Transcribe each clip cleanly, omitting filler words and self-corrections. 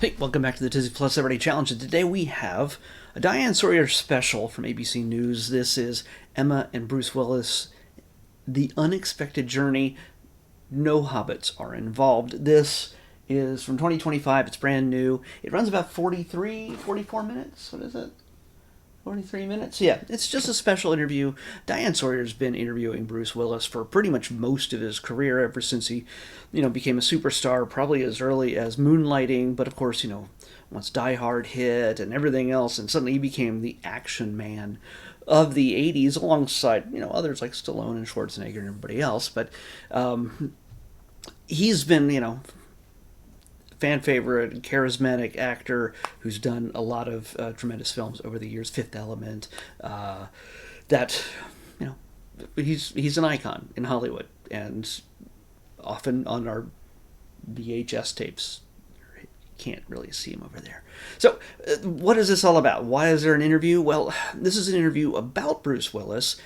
Hey, welcome back to the Disney Plus Everyday Challenge, and today we have a Diane Sawyer special from ABC News. This is Emma and Bruce Willis, The Unexpected Journey. No hobbits are involved. This is from 2025. It's brand new. It runs about 44 minutes. What is it? 43 minutes? Yeah, it's just a special interview. Diane Sawyer's been interviewing Bruce Willis for pretty much most of his career, ever since he, became a superstar, probably as early as Moonlighting, but of course, once Die Hard hit and everything else, and suddenly he became the action man of the 80s alongside, others like Stallone and Schwarzenegger and everybody else, but he's been, fan favorite, charismatic actor who's done a lot of tremendous films over the years. Fifth Element, that he's an icon in Hollywood, and often on our VHS tapes you can't really see him over there. So what is this all about? Why is there an interview? Well, this is an interview about Bruce Willis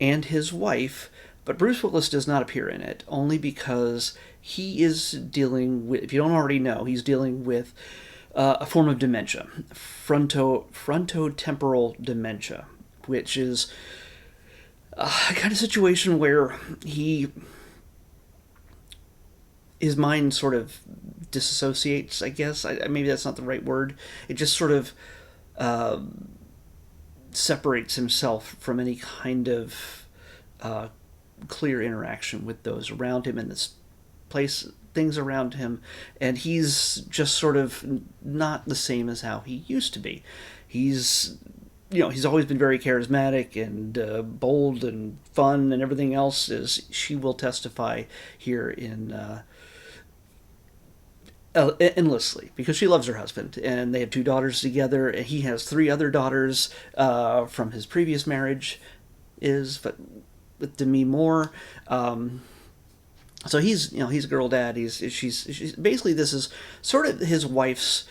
and his wife, but Bruce Willis does not appear in it, only because he is dealing with, if you don't already know, he's dealing with a form of dementia, frontotemporal dementia, which is a kind of situation where his mind sort of disassociates, I guess. Maybe that's not the right word. It just sort of separates himself from any kind of clear interaction with those around him in this place, things around him, and he's just sort of not the same as how he used to be. He's always been very charismatic and bold and fun and everything else, as she will testify here in endlessly, because she loves her husband, and they have two daughters together, and he has three other daughters from his previous marriage, but with Demi Moore. So he's a girl dad. She's basically, this is sort of his wife's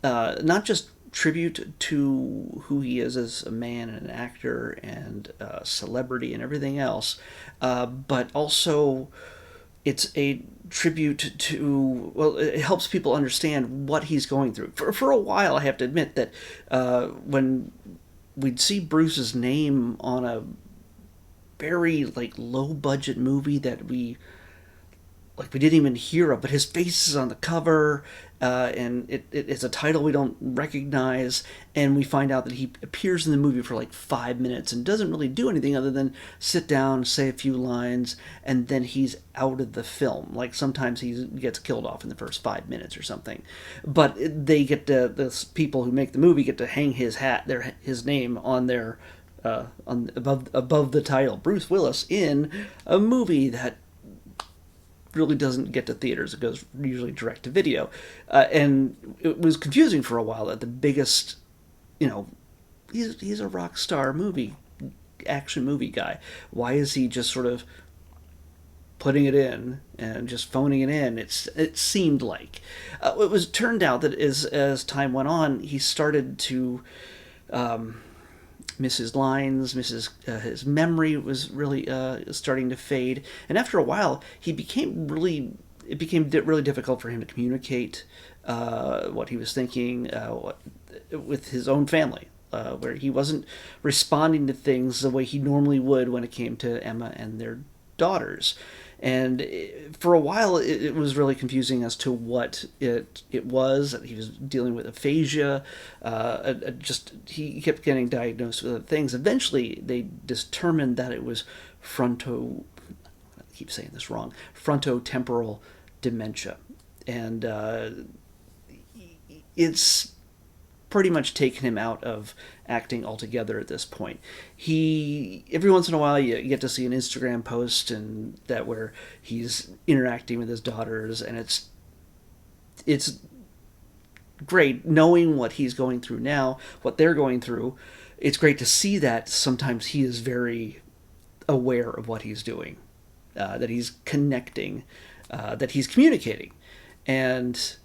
not just tribute to who he is as a man and an actor and a celebrity and everything else, but also it's a tribute to, well, it helps people understand what he's going through. For a while, I have to admit that when we'd see Bruce's name on a very low budget movie that we didn't even hear of, but his face is on the cover, and it's a title we don't recognize, and we find out that he appears in the movie for 5 minutes and doesn't really do anything other than sit down, say a few lines, and then he's out of the film. Sometimes he gets killed off in the first 5 minutes or something, but they get the people who make the movie get to hang his name on their above the title, Bruce Willis in a movie that really doesn't get to theaters. It goes usually direct to video, and it was confusing for a while that the biggest, he's a rock star action movie guy. Why is he just sort of putting it in and just phoning it in? It seemed like it was turned out that as time went on, he started to miss his lines, his memory was really starting to fade, and after a while, it became really difficult for him to communicate what he was thinking with his own family, where he wasn't responding to things the way he normally would when it came to Emma and their daughters. And for a while, it was really confusing as to what it was. He was dealing with aphasia. He kept getting diagnosed with other things. Eventually, they determined that it was frontotemporal dementia. And it's pretty much taken him out of acting altogether at this point. Every once in a while you get to see an Instagram post and that where he's interacting with his daughters, and it's great knowing what he's going through now, what they're going through. It's great to see that sometimes he is very aware of what he's doing, that he's connecting, that he's communicating, and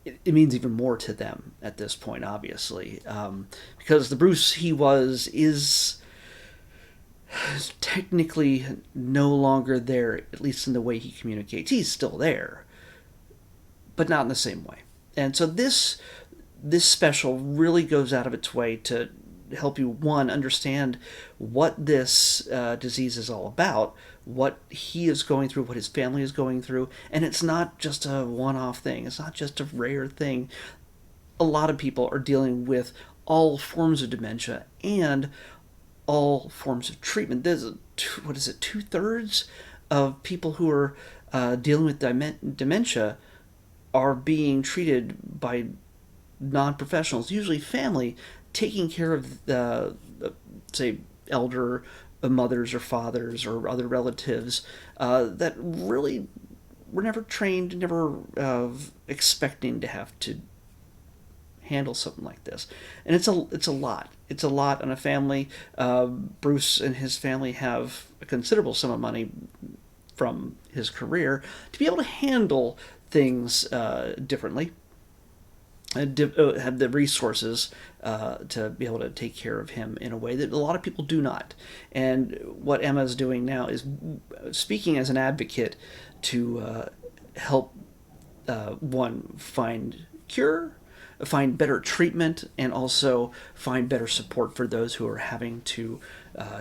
it means even more to them at this point, obviously, because the Bruce is technically no longer there, at least in the way he communicates. He's still there, but not in the same way. And so this special really goes out of its way to help you, one, understand what this disease is all about, what he is going through, what his family is going through, and it's not just a one-off thing. It's not just a rare thing. A lot of people are dealing with all forms of dementia and all forms of treatment. There's what is it, 2/3 of people who are dealing with dementia are being treated by non-professionals, usually family, taking care of the, say, elder mothers or fathers or other relatives that really were never trained, never expecting to have to handle something like this. And it's a lot. It's a lot on a family. Bruce and his family have a considerable sum of money from his career to be able to handle things differently. Have the resources to be able to take care of him in a way that a lot of people do not. And what Emma's doing now is speaking as an advocate to help one find cure, find better treatment, and also find better support for those who are having to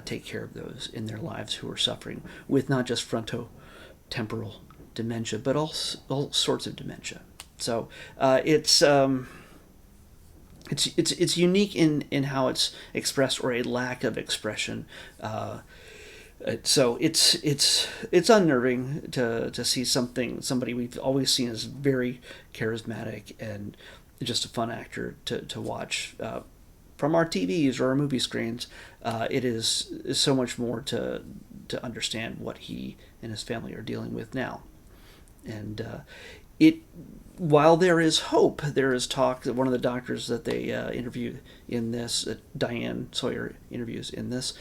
take care of those in their lives who are suffering with not just frontotemporal dementia, but all sorts of dementia. So it's unique in how it's expressed, or a lack of expression. So it's unnerving to see somebody we've always seen as very charismatic and just a fun actor to watch from our TVs or our movie screens. It is so much more to understand what he and his family are dealing with now, and while there is hope, there is talk that one of the doctors that they interviewed in this, Diane Sawyer interviews in this,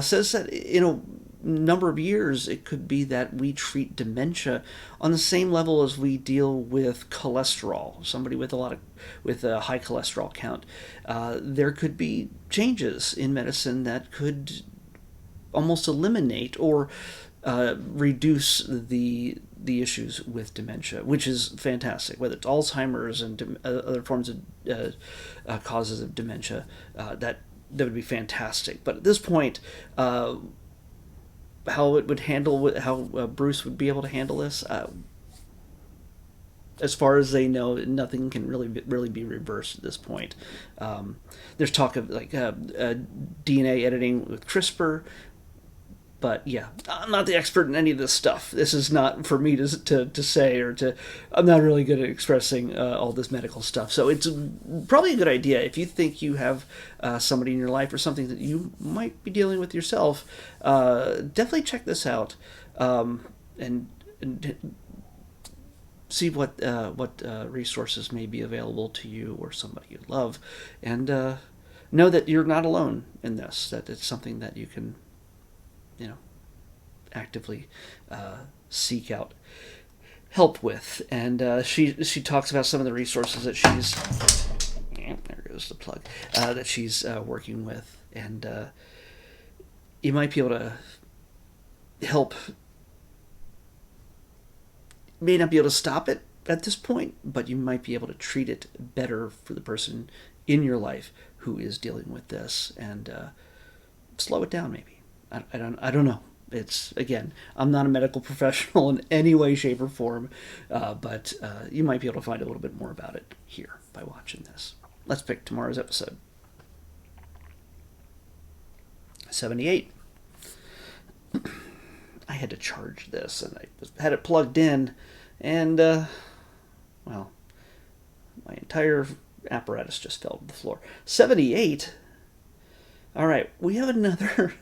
says that in a number of years it could be that we treat dementia on the same level as we deal with cholesterol. Somebody with a high cholesterol count, there could be changes in medicine that could almost eliminate or reduce the issues with dementia, which is fantastic. Whether it's Alzheimer's and other forms of causes of dementia, that would be fantastic. But at this point, how it would handle, how Bruce would be able to handle this, as far as they know, nothing can really be reversed at this point. There's talk of like DNA editing with CRISPR. But yeah, I'm not the expert in any of this stuff. This is not for me to say, or I'm not really good at expressing all this medical stuff. So it's probably a good idea if you think you have somebody in your life or something that you might be dealing with yourself. Definitely check this out and see what resources may be available to you or somebody you love, and know that you're not alone in this. That it's something that you can, actively seek out help with. And she talks about some of the resources that she's, there goes the plug, that she's working with, and you might be able to help. May not be able to stop it at this point, but you might be able to treat it better for the person in your life who is dealing with this, and slow it down maybe. I don't know. It's, again, I'm not a medical professional in any way, shape, or form, but you might be able to find a little bit more about it here by watching this. Let's pick tomorrow's episode. 78. I had to charge this, and I had it plugged in, and, well, my entire apparatus just fell to the floor. 78? All right, we have another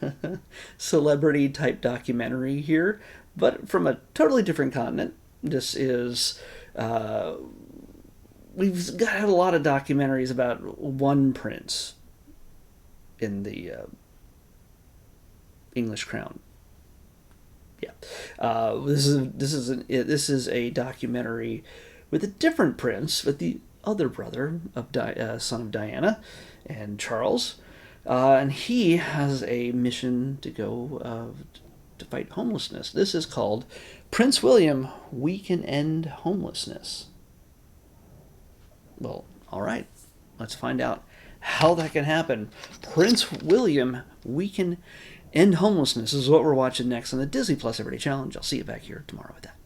celebrity-type documentary here, but from a totally different continent. This is, we've got a lot of documentaries about one prince in the English crown. Yeah, this is a documentary with a different prince, with the other brother of son of Diana and Charles. And he has a mission to go to fight homelessness. This is called Prince William, We Can End Homelessness. Well, all right. Let's find out how that can happen. Prince William, we can end homelessness is what we're watching next on the Disney Plus Everyday Challenge. I'll see you back here tomorrow with that.